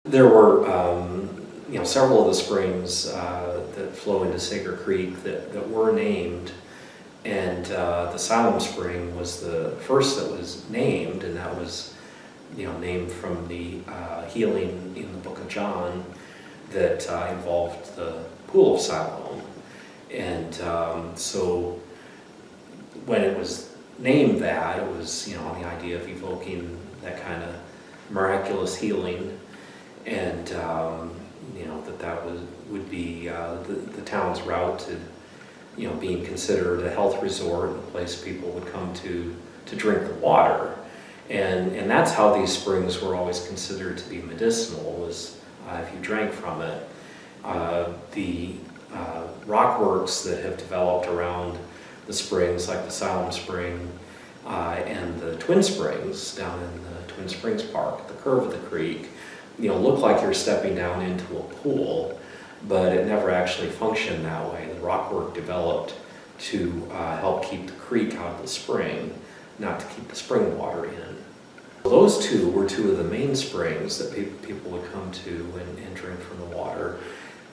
There were, several of the springs that flow into Sager Creek that were named, and the Siloam Spring was the first that was named, and that was, named from the healing in the Book of John that involved the Pool of Siloam, and so when it was named that, it was, on the idea of evoking that kind of miraculous healing. And that would be the town's route to being considered a health resort, a place people would come to drink the water, and that's how these springs were always considered to be medicinal, was if you drank from it. The rockworks that have developed around the springs, like the Siloam Spring and the Twin Springs down in the Twin Springs Park, at the curve of the creek, look like you're stepping down into a pool, but it never actually functioned that way. The rockwork developed to help keep the creek out of the spring, not to keep the spring water in. Those two were two of the main springs that people would come to and drink from the water.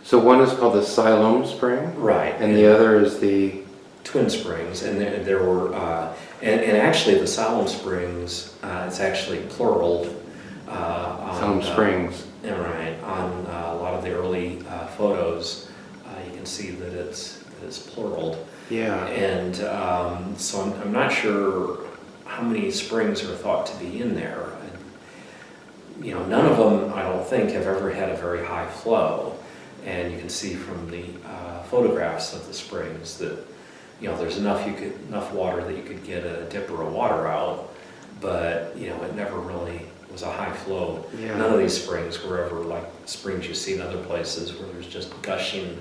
So one is called the Siloam Spring? Right. And the other is the... Twin Springs, and there were, and actually the Siloam Springs, it's actually plural. Siloam Springs. Right. On a lot of the early photos, you can see that it's plural. Yeah. And so I'm not sure how many springs are thought to be in there. None of them, I don't think, have ever had a very high flow. And you can see from the photographs of the springs that there's enough water that you could get a dipper of water out, but it never really was a high flow. Yeah. None of these springs were ever like springs you see in other places where there's just gushing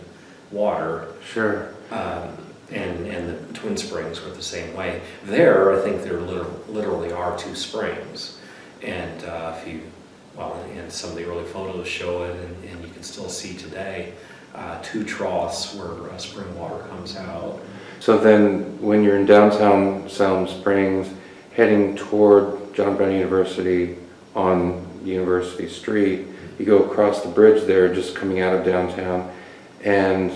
water. Sure. And the Twin Springs were the same way. There, I think there literally are two springs, and and some of the early photos show it, and you can still see today two troughs where spring water comes out. So then when you're in downtown Siloam Springs, heading toward John Brown University on University Street, you go across the bridge there, just coming out of downtown, and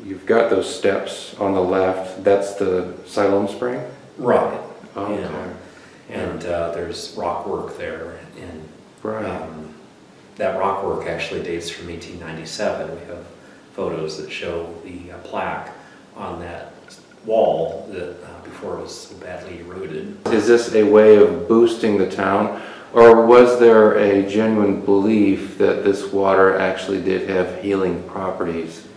you've got those steps on the left. That's the Siloam Spring? Right. Oh, okay. And there's rock work there, and right. That rock work actually dates from 1897. We have photos that show the plaque on that wall that before it was so badly eroded. Is this a way of boosting the town, or was there a genuine belief that this water actually did have healing properties?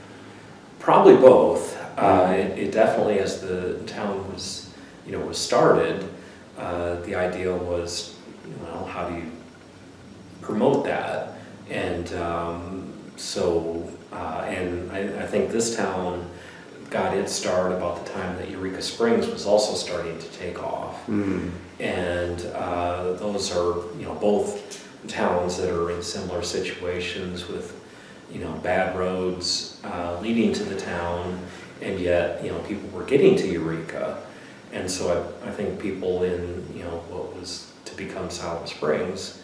Probably both. It definitely, as the town was started, the idea was, how do you promote that? And and I think this town got its start about the time that Eureka Springs was also starting to take off. Mm. And those are, both towns that are in similar situations with, bad roads leading to the town, and yet, people were getting to Eureka. And so I think people in, what was to become Siloam Springs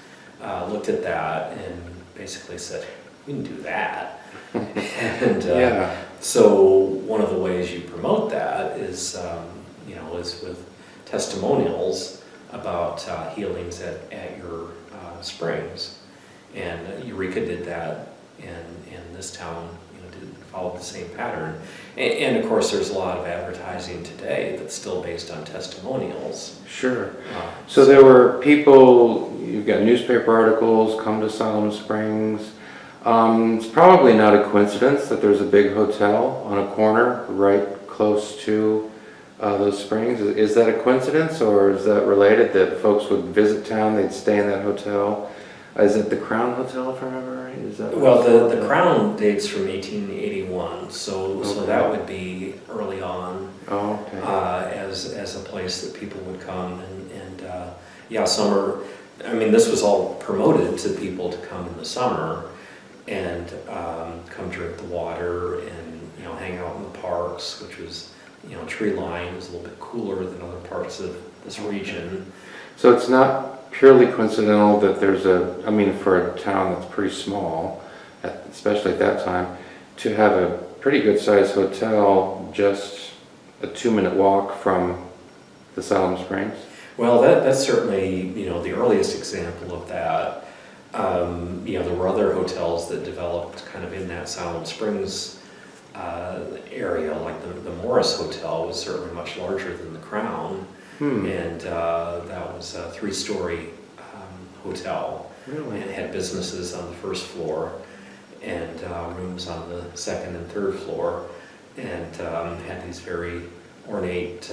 looked at that and basically said, we can do that. And Yeah. so one of the ways you promote that is, is with testimonials about healings at your springs. And Eureka did that, and this town followed the same pattern. And of course, there's a lot of advertising today that's still based on testimonials. Sure. So there were people, you've got newspaper articles, come to Siloam Springs. It's probably not a coincidence that there's a big hotel on a corner right close to those springs. Is that a coincidence, or is that related that folks would visit town, they'd stay in that hotel? Is it the Crown Hotel, if I remember right? Is that well, the Crown dates from 1881, so that would be early on. Oh, okay. As a place that people would come, and summer. I mean, this was all promoted to people to come in the summer and come drink the water and hang out in the parks, which was tree lined, was a little bit cooler than other parts of this region. So it's not purely coincidental that there's I mean, for a town that's pretty small, especially at that time, to have a pretty good sized hotel just a 2-minute walk from the Siloam Springs? Well, that's certainly, the earliest example of that. There were other hotels that developed kind of in that Siloam Springs area, like the Morris Hotel was certainly much larger than the Crown, and that was a 3-story hotel. Really? And it had businesses on the first floor and rooms on the second and third floor, and had these very ornate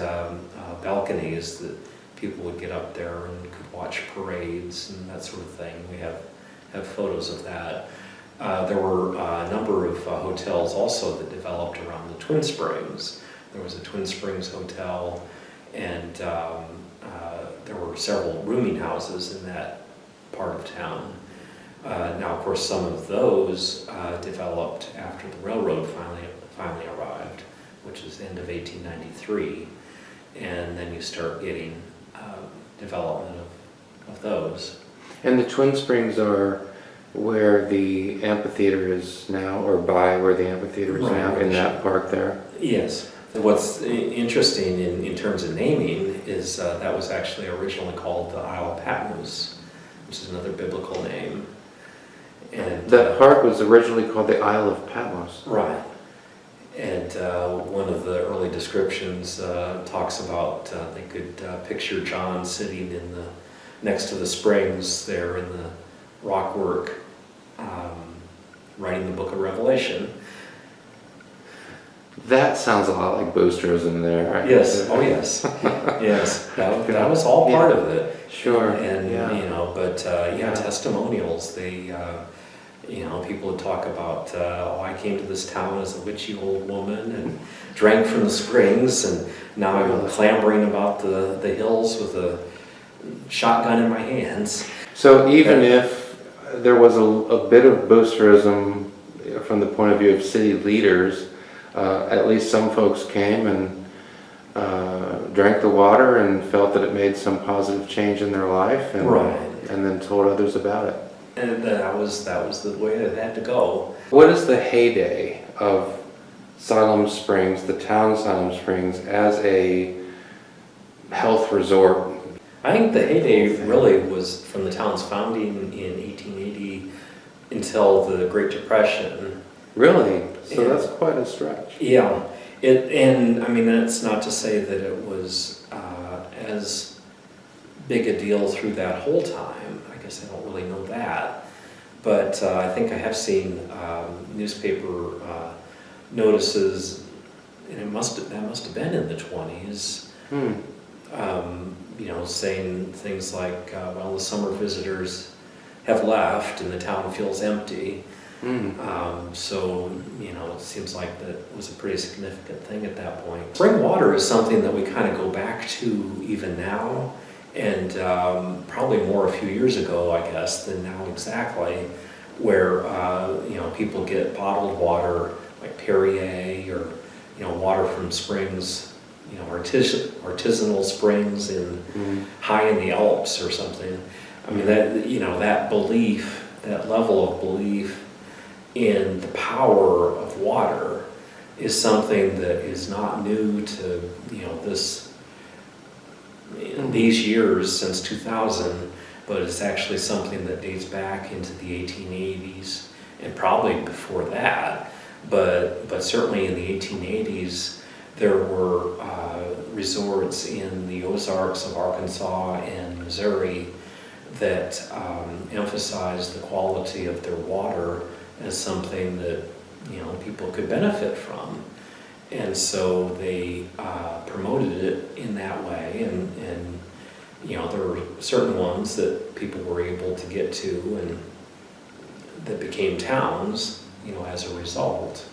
balconies that people would get up there and could watch parades and that sort of thing. We have photos of that. There were a number of hotels also that developed around the Twin Springs. There was a Twin Springs Hotel, and there were several rooming houses in that part of town. Now, of course, some of those developed after the railroad finally arrived, which is the end of 1893, and then you start getting development of those. And the Twin Springs are where the amphitheater is now, or by where the amphitheater is now, in that park there? Yes. What's interesting in terms of naming is that was actually originally called the Isle of Patmos, which is another biblical name. And that park was originally called the Isle of Patmos. Right. And one of the early descriptions talks about they could picture John sitting next to the springs there in the rockwork, writing the book of Revelation. That sounds a lot like boosterism there, right? Yes. Oh, yes. Yes. That was all part of it. Sure. And yeah. Testimonials. They, people would talk about, I came to this town as a witchy old woman and drank from the springs, and now I'm clambering about the hills with a shotgun in my hands. So even if there was a bit of boosterism from the point of view of city leaders, at least some folks came and drank the water and felt that it made some positive change in their life, and, right. And then told others about it. And that was the way it had to go. What is the heyday of Siloam Springs, the town Siloam Springs, as a health resort? I think the heyday really was from the town's founding in 1880 until the Great Depression. Really? So that's quite a stretch. Yeah. And I mean, that's not to say that it was as big a deal through that whole time. I guess I don't really know that. But I think I have seen newspaper notices, and that must have been in the 20s, saying things like, the summer visitors have left and the town feels empty. So, it seems like that was a pretty significant thing at that point. Spring water is something that we kind of go back to even now, and probably more a few years ago, I guess, than now exactly, where, people get bottled water like Perrier or, water from springs, artisanal springs high in the Alps or something. I mean, that belief, that level of belief in the power of water is something that is not new to, these years since 2000, but it's actually something that dates back into the 1880s and probably before that. But certainly in the 1880s, there were resorts in the Ozarks of Arkansas and Missouri that emphasized the quality of their water as something that people could benefit from, and so they promoted it in that way. And there were certain ones that people were able to get to, and that became towns, as a result.